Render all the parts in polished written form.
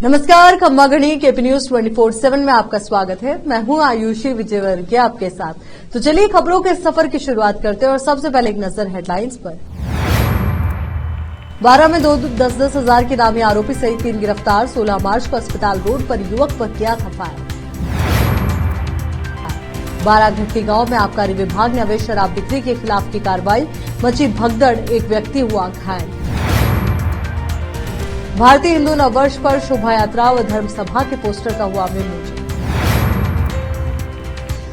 नमस्कार, खम्बागढ़ी KP news 24/7 में आपका स्वागत है। मैं हूं आयुषी विजयवर्गीय आपके साथ। तो चलिए खबरों के सफर की शुरुआत करते हैं और सबसे पहले एक नजर हेडलाइंस पर। 12 में 10-10 हजार के नामी आरोपी सहित 3 गिरफ्तार। 16 मार्च को अस्पताल रोड पर युवक पर किया था फायर। 12 घट्टी गांव में आबकारी विभाग ने अवैध शराब बिक्री के खिलाफ की कार्रवाई। मची भगदड़, एक व्यक्ति हुआ घायल। भारतीय हिंदू नववर्ष पर शोभा यात्रा व धर्म सभा के पोस्टर का हुआ विमोचन।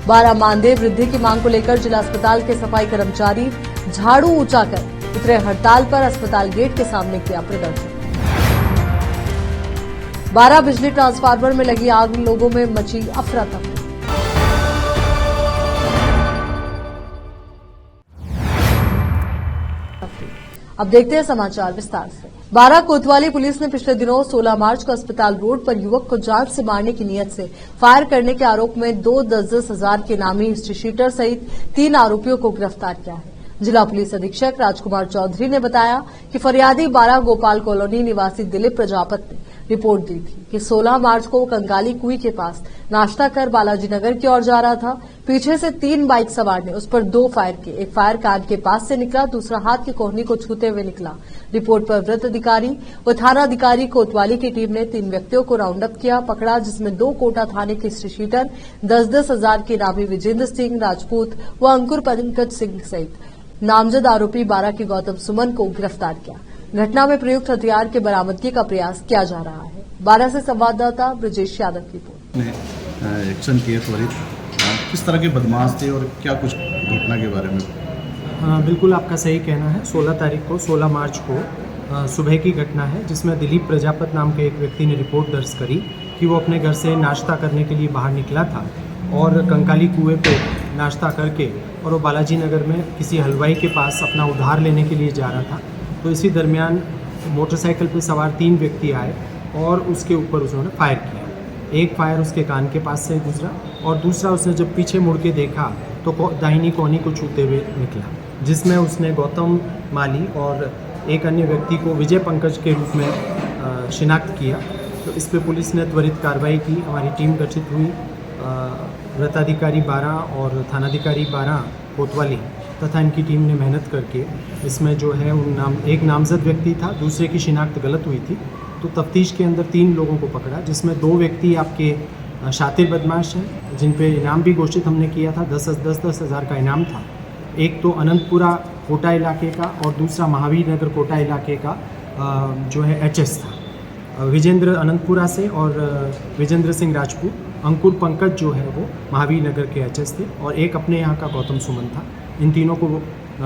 12 मानदेय वृद्धि की मांग को लेकर जिला अस्पताल के सफाई कर्मचारी झाड़ू ऊंचा कर उतरे हड़ताल पर। अस्पताल गेट के सामने किया प्रदर्शन। 12 बिजली ट्रांसफार्मर में लगी आग, लोगों में मची अफरा तफरी। अब देखते हैं समाचार विस्तार से। 12 कोतवाली पुलिस ने पिछले दिनों 16 मार्च को अस्पताल रोड पर युवक को जान से मारने की नियत से फायर करने के आरोप में 2 10-10 हजार के नामी हिस्ट्री शीटर सहित 3 आरोपियों को गिरफ्तार किया है। जिला पुलिस अधीक्षक राजकुमार चौधरी ने बताया कि फरियादी 12 गोपाल कॉलोनी निवासी दिलीप प्रजापत ने रिपोर्ट दी थी कि 16 मार्च को कंगाली कुई के पास नाश्ता कर बालाजी नगर की ओर जा रहा था। पीछे से 3 बाइक सवार ने उस पर 2 फायर किए। एक फायर कान के पास से निकला, दूसरा हाथ की कोहनी को छूते हुए निकला। रिपोर्ट पर वृत्त अधिकारी व थाना अधिकारी कोतवाली की टीम ने 3 व्यक्तियों को राउंड अप किया, पकड़ा, जिसमें 2 कोटा थाने के शीटर 10-10 हजार के नामी विजेंद्र सिंह राजपूत व अंकुर पंकज सिंह सहित नामजद आरोपी 12 के गौतम सुमन को गिरफ्तार किया। घटना में प्रयुक्त हथियार के बरामदगी का प्रयास किया जा रहा है। 12 से संवाददाता ब्रजेश यादव की रिपोर्ट। एक्शन किए त्वरित, किस तरह के बदमाश थे और क्या कुछ घटना के बारे में? हाँ, बिल्कुल आपका सही कहना है। 16 मार्च को सुबह की घटना है, जिसमें दिलीप प्रजापत नाम के एक व्यक्ति ने रिपोर्ट दर्ज करी कि वो अपने घर से नाश्ता करने के लिए बाहर निकला था और कंकाली कुएं पे नाश्ता करके और वो बालाजी नगर में किसी हलवाई के पास अपना उधार लेने के लिए जा रहा था। तो इसी दरमियान मोटरसाइकिल पे सवार 3 व्यक्ति आए और उसके ऊपर उन्होंने फायर किया। एक फायर उसके कान के पास से गुजरा और दूसरा उसने जब पीछे मुड़ के देखा तो दाहिनी कोहनी को छूते हुए निकला, जिसमें उसने गौतम माली और एक अन्य व्यक्ति को विजय पंकज के रूप में शिनाख्त किया। तो इस पर पुलिस ने त्वरित कार्रवाई की। हमारी टीम गठित हुई। वृत्ताधिकारी 12 और थानाधिकारी 12 कोतवाली तथा इनकी टीम ने मेहनत करके इसमें जो है एक नामजद व्यक्ति था, दूसरे की शिनाख्त गलत हुई थी। तो तफ्तीश के अंदर 3 लोगों को पकड़ा, जिसमें 2 व्यक्ति आपके शातिर बदमाश हैं, जिन पे इनाम भी घोषित हमने किया था। 10-10 हज़ार का इनाम था। एक तो अनंतपुरा कोटा इलाके का और दूसरा महावीर नगर कोटा इलाके का जो है HS था। विजेंद्र अनंतपुरा से और विजेंद्र सिंह राजपूत, अंकुर पंकज जो है वो महावीर नगर के HS थे और एक अपने यहाँ का गौतम सुमन था। इन तीनों को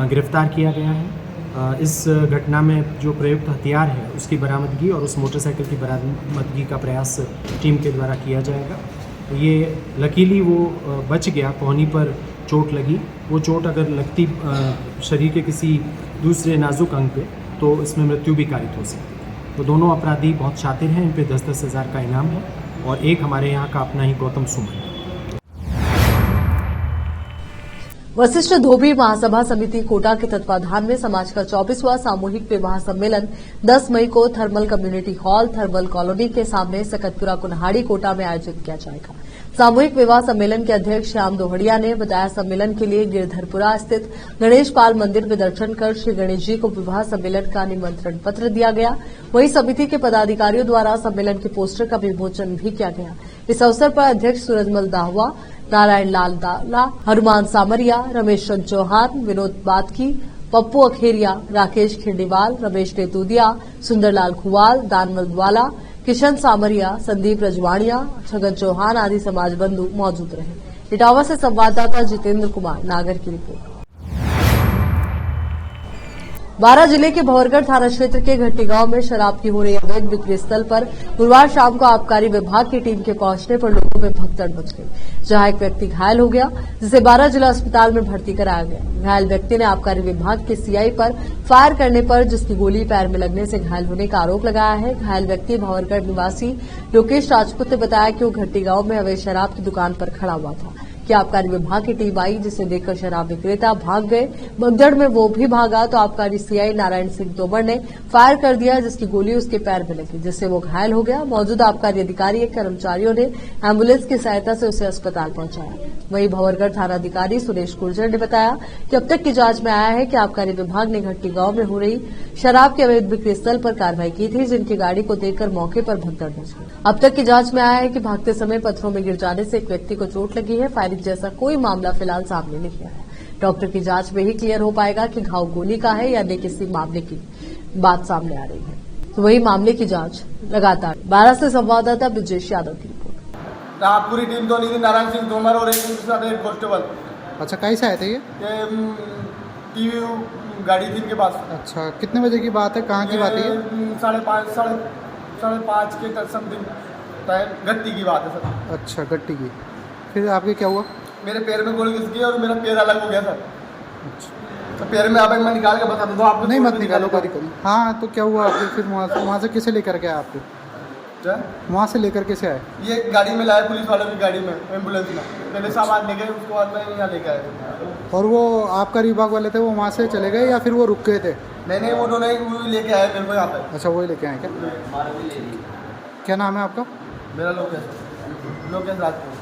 गिरफ्तार किया गया है। इस घटना में जो प्रयुक्त हथियार है उसकी बरामदगी और उस मोटरसाइकिल की बरामदगी का प्रयास टीम के द्वारा किया जाएगा। ये लकीली वो बच गया, कोहनी पर चोट लगी। वो चोट अगर लगती शरीर के किसी दूसरे नाजुक अंग पे तो इसमें मृत्यु भी कारित हो सकती। तो दोनों अपराधी बहुत शातिर हैं, इन पे 10-10 हज़ार का इनाम है और एक हमारे यहाँ का अपना ही गौतम सुमन। वशिष्ठ धोबी महासभा समिति कोटा के तत्वाधान में समाज का 24वां सामूहिक विवाह सम्मेलन 10 मई को thermal community hall thermal colony के सामने सकतपुरा कुन्हाड़ी कोटा में आयोजित किया जाएगा। सामूहिक विवाह सम्मेलन के अध्यक्ष श्याम दोहड़िया ने बताया, सम्मेलन के लिए गिरधरपुरा स्थित गणेश पाल मंदिर में दर्शन कर श्री गणेश जी को विवाह सम्मेलन का निमंत्रण पत्र दिया गया। वहीं समिति के पदाधिकारियों द्वारा सम्मेलन के पोस्टर का विमोचन भी किया गया। इस अवसर पर अध्यक्ष सूरजमल दाहवा, नारायण लाल दाला, हनुमान सामरिया, रमेश चंद चौहान, विनोद बातकी, पप्पू अखेरिया, राकेश खिंडीवाल, रमेश नेतूदिया, सुंदरलाल खुवाल, दानवल द्वाला, किशन सामरिया, संदीप रजवाड़िया, छगन चौहान आदि समाज बंधु मौजूद रहे। इटावा से संवाददाता जितेंद्र कुमार नागर की रिपोर्ट। 12 जिले के भंवरगढ़ थाना क्षेत्र के घट्टी गांव में शराब की हो रही अवैध बिक्री स्थल पर गुरुवार शाम को आबकारी विभाग की टीम के पहुंचने पर लोगों में भगदड़ मच गई, जहां एक व्यक्ति घायल हो गया, जिसे 12 जिला अस्पताल में भर्ती कराया गया। घायल व्यक्ति ने आबकारी विभाग के CI पर फायर करने पर जिसकी गोली पैर में लगने से घायल होने का आरोप लगाया है। घायल व्यक्ति भंवरगढ़ निवासी लोकेश राजपूत ने बताया कि वो घट्टी गांव में अवैध शराब की दुकान पर खड़ा हुआ था। कि आबकारी विभाग की टीम आई, जिसे देखकर शराब विक्रेता भाग गए। भगदड़ में वो भी भागा तो आबकारी सीआई नारायण सिंह तोमर ने फायर कर दिया, जिसकी गोली उसके पैर में लगी, जिससे वो घायल हो गया। मौजूदा आबकारी अधिकारी एक कर्मचारियों ने एम्बुलेंस की सहायता से उसे अस्पताल पहुंचाया। वहीं भंवरगढ़ थानाधिकारी सुरेश गुर्जर ने बताया कि अब तक की जांच में आया है कि आबकारी विभाग ने घट्टी गांव में हो रही शराब के अवैध बिक्री स्थल पर कार्रवाई की थी, जिनकी गाड़ी को देखकर मौके पर भगदड़ मच गई। अब तक की जांच में आया है कि भागते समय पत्थरों में गिर जाने से एक व्यक्ति को चोट लगी है। फायरिंग जैसा कोई मामला फिलहाल सामने नहीं आया। डॉक्टर की जांच में ही क्लियर हो पाएगा कि घाव गोली का है या अन्य किसी मामले की बात सामने आ रही है। तो वही मामले की जांच लगातार। 12 से संवाददाता ब्रजेश यादव की रिपोर्ट। पूरी टीम तो नहीं थी, नारायण सिंह तोमर और एक कांस्टेबल। अच्छा, कैसे आए थे ये? टीवी गाड़ी थी इनके पास। अच्छा, कितने बजे की बात है, कहाँ की बात है ये? 5:30 के समथिंग टाइम घट्टी की बात है सर। अच्छा, गट्टी की। फिर आपके क्या हुआ? मेरे पैर में गोली घुस गई और मेरा पैर अलग हो गया सर। अच्छा, तो पैर में आप मैं निकाल के बता दूँ आपको। नहीं मत निकालो, करी करी। हाँ, तो क्या हुआ आपके? फिर वहाँ से कैसे लेकर के आए आपको? क्या वहाँ से लेकर कैसे आए? ये गाड़ी में लाए, पुलिस वालों की गाड़ी में, एम्बुलेंस में। पहले सामान ले गए, उसके बाद में यहाँ लेके आए। और वो आबकारी विभाग वाले थे, वो वहाँ से चले गए या फिर वो रुक गए थे? नहीं, वो दोनों लेके आए मेरे को यहाँ पे। अच्छा, वही लेके आए क्या? क्या नाम है आपका? मेरा लोकेश राजपूत।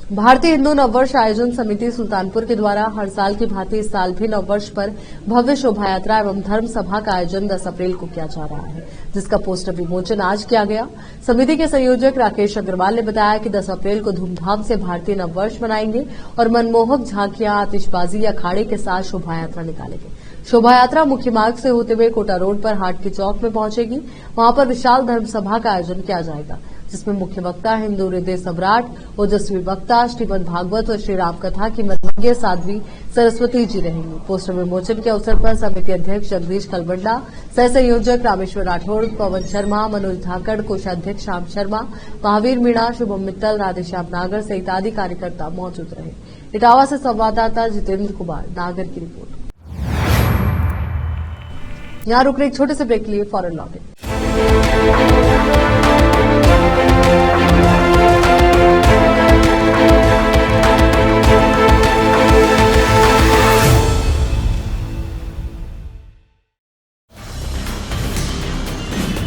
भारतीय हिंदू नववर्ष आयोजन समिति सुल्तानपुर के द्वारा हर साल की भांति इस साल भी नववर्ष पर भव्य शोभा यात्रा एवं धर्म सभा का आयोजन 10 अप्रैल को किया जा रहा है, जिसका पोस्टर विमोचन आज किया गया। समिति के संयोजक राकेश अग्रवाल ने बताया कि 10 अप्रैल को धूमधाम से भारतीय नववर्ष मनाएंगे और मनमोहक झांकियां, आतिशबाजी, अखाड़े के साथ शोभा यात्रा निकालेंगे। शोभा यात्रा मुख्य मार्ग से होते हुए कोटा रोड पर हाट की चौक में पहुंचेगी। वहां पर विशाल धर्म सभा का आयोजन किया जाएगा, जिसमें मुख्य वक्ता हिंदू हृदय सम्राट, ओजस्वी वक्ता, श्रीमद् भागवत और श्री राम कथा की मर्मज्ञ साध्वी सरस्वती जी रहेंगी। पोस्टर विमोचन के अवसर पर समिति अध्यक्ष जगदीश खलबंडा, सह संयोजक रामेश्वर राठौड़, पवन शर्मा, मनोज धाकड़, कोषाध्यक्ष श्याम शर्मा, महावीर मीणा, शुभम मित्तल, राधेश्याम नागर सहित आदि कार्यकर्ता मौजूद रहे। इटावा से संवाददाता जितेंद्र कुमार नागर की रिपोर्ट। यहां रुक रहे एक छोटे से ब्रेक के लिए फौरन लौटे।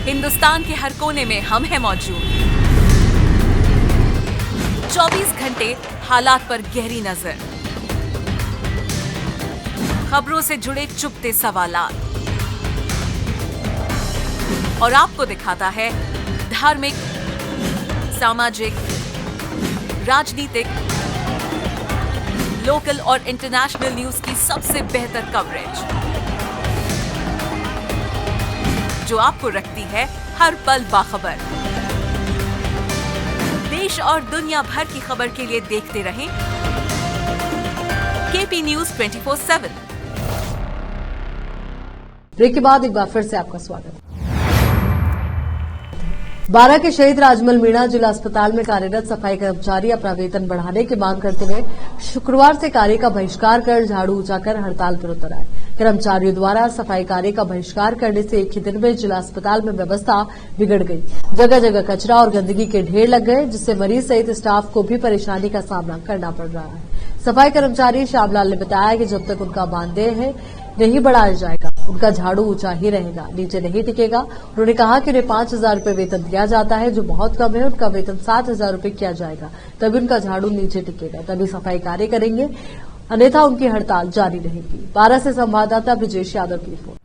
हिंदुस्तान के हर कोने में हम हैं मौजूद। 24 घंटे हालात पर गहरी नजर, खबरों से जुड़े चुपते सवालात और आपको दिखाता है धार्मिक, सामाजिक, राजनीतिक, लोकल और इंटरनेशनल न्यूज की सबसे बेहतर कवरेज, जो आपको रखती है हर पल बाखबर। देश और दुनिया भर की खबर के लिए देखते रहें केपी न्यूज 24/7। ब्रेक के बाद एक बार फिर से आपका स्वागत है। 12 के शहीद राजमल मीणा जिला अस्पताल में कार्यरत सफाई कर्मचारी अपना वेतन बढ़ाने की मांग करते हुए शुक्रवार से कार्य का बहिष्कार कर झाड़ू ऊंचा कर हड़ताल पर उतर आए। कर्मचारियों द्वारा सफाई कार्य का बहिष्कार करने से एक ही दिन में जिला अस्पताल में व्यवस्था बिगड़ गई। जगह जगह कचरा और गंदगी के ढेर लग गए, जिससे मरीज सहित स्टाफ को भी परेशानी का सामना करना पड़ रहा है। सफाई कर्मचारी श्यामलाल ने बताया कि जब तक उनका मानदेय है नहीं बढ़ाया जाएगा, उनका झाड़ू ऊंचा ही रहेगा, नीचे नहीं टिकेगा। उन्होंने कहा कि उन्हें 5,000 रुपए वेतन दिया जाता है, जो बहुत कम है। उनका वेतन 7,000 रुपए किया जाएगा, तभी उनका झाड़ू नीचे टिकेगा, तभी सफाई कार्य करेंगे, अन्यथा उनकी हड़ताल जारी रहेगी। 12 से संवाददाता ब्रजेश यादव की रिपोर्ट।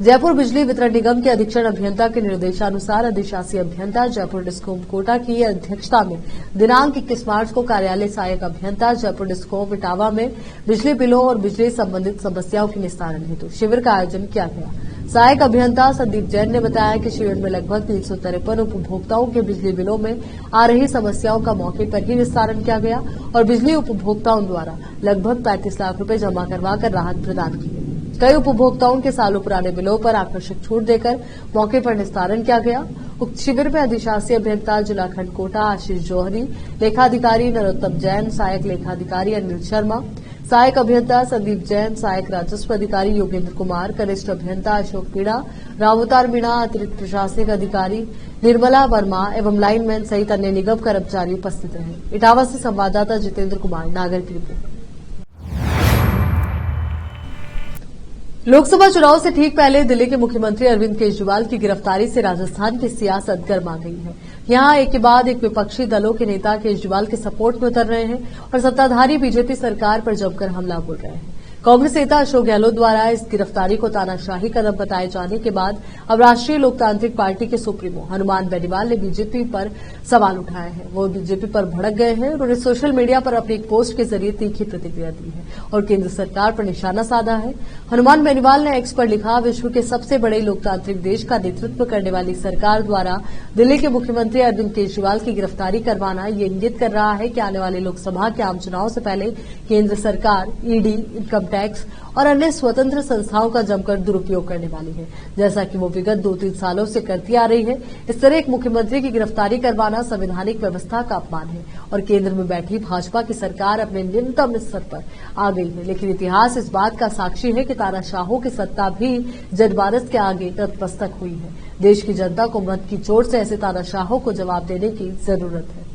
जयपुर बिजली वितरण निगम के अधीक्षण अभियंता के निर्देशानुसार अधिशासी अभियंता जयपुर डिस्कॉम कोटा की अध्यक्षता में दिनांक 21 मार्च को कार्यालय सहायक अभियंता जयपुर डिस्कॉम इटावा में बिजली बिलों और बिजली संबंधित समस्याओं के निस्तारण हेतु शिविर का आयोजन किया गया। सहायक अभियंता संदीप जैन ने बताया कि शिविर में लगभग 353 उपभोक्ताओं के बिजली बिलों में आ रही समस्याओं का मौके पर ही निस्तारण किया गया और बिजली उपभोक्ताओं द्वारा लगभग 35 लाख रुपए जमा करवाकर राहत प्रदान की गई। कई उपभोक्ताओं के सालों पुराने बिलों पर आकर्षक छूट देकर मौके पर निस्तारण किया गया। उक्त शिविर में अधिशासी अभियंता जिला खंड कोटा आशीष जौहरी, लेखाधिकारी नरोत्तम जैन, सहायक लेखाधिकारी अनिल शर्मा, सहायक अभियंता संदीप जैन, सहायक राजस्व अधिकारी योगेंद्र कुमार, कनिष्ठ अभियंता अशोक मीणा, रामअवतार मीणा, अतिरिक्त प्रशासनिक अधिकारी निर्मला वर्मा एवं लाइनमैन सहित अन्य निगम कर्मचारी उपस्थित रहे। इटावा से संवाददाता जितेंद्र कुमार, नागर की रिपोर्ट। लोकसभा चुनाव से ठीक पहले दिल्ली के मुख्यमंत्री अरविंद केजरीवाल की गिरफ्तारी से राजस्थान की सियासत गर्मा गई है। यहां एक के बाद एक विपक्षी दलों के नेता केजरीवाल के सपोर्ट में उतर रहे हैं और सत्ताधारी बीजेपी सरकार पर जमकर हमला बोल रहे हैं। कांग्रेस नेता अशोक गहलोत द्वारा इस गिरफ्तारी को तानाशाही कदम बताए जाने के बाद अब राष्ट्रीय लोकतांत्रिक पार्टी के सुप्रीमो हनुमान बेनीवाल ने बीजेपी पर सवाल उठाए हैं। वो बीजेपी पर भड़क गए हैं। उन्होंने सोशल मीडिया पर अपनी एक पोस्ट के जरिए तीखी प्रतिक्रिया दी है और केंद्र सरकार पर निशाना साधा है। हनुमान बेनीवाल ने एक्स पर लिखा, विश्व के सबसे बड़े लोकतांत्रिक देश का नेतृत्व करने वाली सरकार द्वारा दिल्ली के मुख्यमंत्री अरविंद केजरीवाल की गिरफ्तारी करवाना ये इंगित कर रहा है कि आने वाले लोकसभा के आम चुनाव से पहले केंद्र सरकार ईडी, इनकम टैक्स और अन्य स्वतंत्र संस्थाओं का जमकर दुरुपयोग करने वाली है, जैसा कि वो विगत 2-3 सालों से करती आ रही है। इस तरह एक मुख्यमंत्री की गिरफ्तारी करवाना संवैधानिक व्यवस्था का अपमान है और केंद्र में बैठी भाजपा की सरकार अपने न्यूनतम स्तर पर आ गई है। लेकिन इतिहास इस बात का साक्षी है कि तानाशाहों की सत्ता भी जनमानस के आगे नतमस्तक हुई है। देश की जनता को मत की चोट से ऐसे तानाशाहों को जवाब देने की जरूरत है।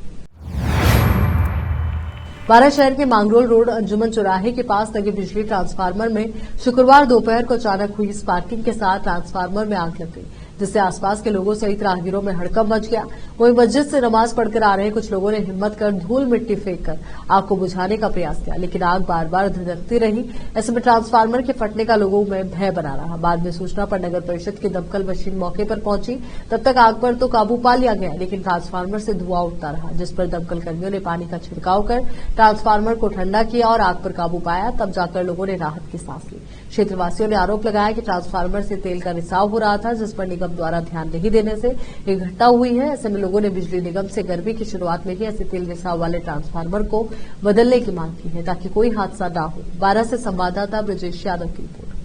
बारा शहर के मांगरोल रोड अंजुमन चौराहे के पास लगे बिजली ट्रांसफार्मर में शुक्रवार दोपहर को अचानक हुई स्पार्किंग के साथ ट्रांसफार्मर में आग लग गई, जिससे आसपास के लोगों सहित राहगीरों में हड़कंप मच गया। वहीं मस्जिद से नमाज पढ़कर आ रहे कुछ लोगों ने हिम्मत कर धूल मिट्टी फेंककर आग को बुझाने का प्रयास किया, लेकिन आग बार बार धधकती रही। ऐसे में ट्रांसफार्मर के फटने का लोगों में भय बना रहा। बाद में सूचना पर नगर परिषद की दमकल मशीन मौके पर पहुंची। तब तक आग पर तो काबू पा लिया गया, लेकिन ट्रांसफार्मर से धुआं उठता रहा, जिस पर दमकल कर्मियों ने पानी का छिड़काव कर ट्रांसफार्मर को ठंडा किया और आग पर काबू पाया। तब जाकर लोगों ने राहत की सांस ली। क्षेत्रवासियों ने आरोप लगाया कि ट्रांसफार्मर से तेल का रिसाव हो रहा था, जिस पर निगम द्वारा ध्यान नहीं देने से ये घटना हुई है। ऐसे में लोगों ने बिजली निगम से गर्मी की शुरुआत में ही ऐसे तेल रिसाव वाले ट्रांसफार्मर को बदलने की मांग की है, ताकि कोई हादसा न हो। बारा से संवाददाता ब्रजेश यादव की रिपोर्ट।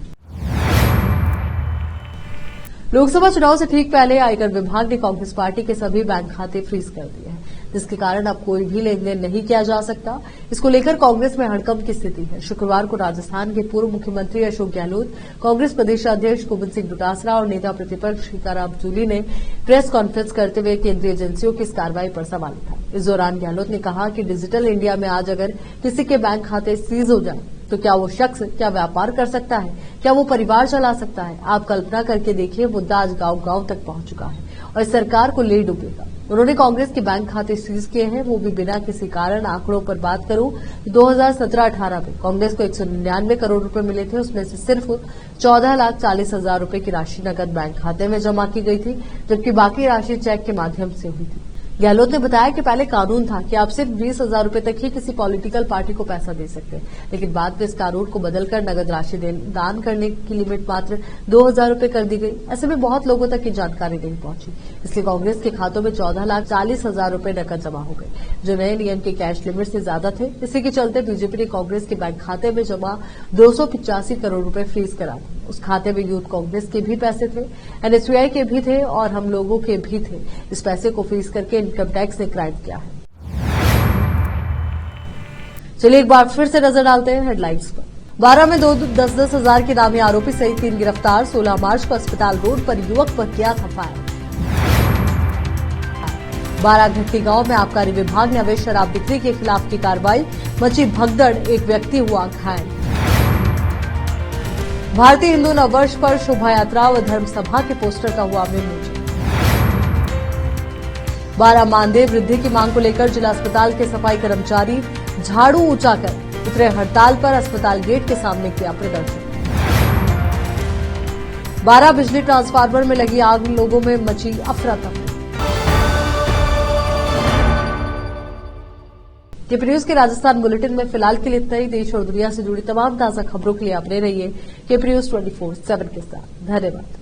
लोकसभा चुनाव से ठीक पहले आयकर विभाग ने कांग्रेस पार्टी के सभी बैंक खाते फ्रीज कर दिए हैं, जिसके कारण अब कोई भी लेन देन नहीं किया जा सकता। इसको लेकर कांग्रेस में हड़कंप की स्थिति है। शुक्रवार को राजस्थान के पूर्व मुख्यमंत्री अशोक गहलोत, कांग्रेस प्रदेशाध्यक्ष गोविंद सिंह डोटासरा और नेता प्रतिपक्ष सीताराम जूली ने प्रेस कॉन्फ्रेंस करते हुए केंद्रीय एजेंसियों की इस कार्रवाई पर सवाल उठाया। इस दौरान गहलोत ने कहा कि डिजिटल इंडिया में आज अगर किसी के बैंक खाते सीज हो जाए तो क्या वो शख्स क्या व्यापार कर सकता है, क्या वो परिवार चला सकता है? आप कल्पना करके देखिए, मुद्दा आज गांव-गांव तक पहुंच चुका है और इस सरकार को ले डूबेगा। उन्होंने कांग्रेस के बैंक खाते सीज किए हैं, वो भी बिना किसी कारण। आंकड़ों पर बात करूं, 2017-18 में कांग्रेस को 199 करोड़ रुपए मिले थे। उसमें से सिर्फ 14,40,000 रुपए की राशि नकद बैंक खाते में जमा की गई थी, जबकि बाकी राशि चेक के माध्यम से हुई थी। गहलोत ने बताया कि पहले कानून था कि आप सिर्फ 20,000 रुपए तक ही किसी पॉलिटिकल पार्टी को पैसा दे सकते हैं, लेकिन बाद में इस कानून को बदलकर नगद राशि दान करने की लिमिट मात्र 2,000 रुपए कर दी गई। ऐसे में बहुत लोगों तक ये जानकारी नहीं पहुंची, इसलिए कांग्रेस के खातों में 14,40,000 रुपए नकद जमा हो गए, जो नए नियम के कैश लिमिट से ज्यादा थे। इसी के चलते बीजेपी ने कांग्रेस के बैंक खाते में जमा 285 करोड़ रुपए फ्रीज करा दिए। उस खाते में यूथ कांग्रेस के भी पैसे थे, एनएसयूआई के भी थे और हम लोगों के भी थे। इस पैसे को फ्रीज करके इनकम टैक्स ने क्राइम किया है। चलिए एक बार फिर से नजर डालते हैं हेडलाइंस पर। 12 में 10-10 हजार के नामी आरोपी सहित 3 गिरफ्तार। 16 मार्च को अस्पताल रोड पर युवक पर किया था फायर। 12 घट्टी गांव में आबकारी विभाग ने अवैध शराब बिक्री के खिलाफ की कार्रवाई। मची भगदड़, एक व्यक्ति हुआ घायल। भारतीय हिंदू नववर्ष पर शोभा यात्रा व धर्म सभा के पोस्टर का हुआ विमोचन। 12 मानदेय वृद्धि की मांग को लेकर जिला अस्पताल के सफाई कर्मचारी झाड़ू ऊंचा कर उतरे हड़ताल पर। अस्पताल गेट के सामने किया प्रदर्शन। 12 बिजली ट्रांसफार्मर में लगी आग, लोगों में मची अफरा तफरी। केपी न्यूज के राजस्थान बुलेटिन में फिलहाल के लिए इतना ही। देश और दुनिया से जुड़ी तमाम ताजा खबरों के लिए आप बने रहिए केपी न्यूज 24/7 के साथ। धन्यवाद।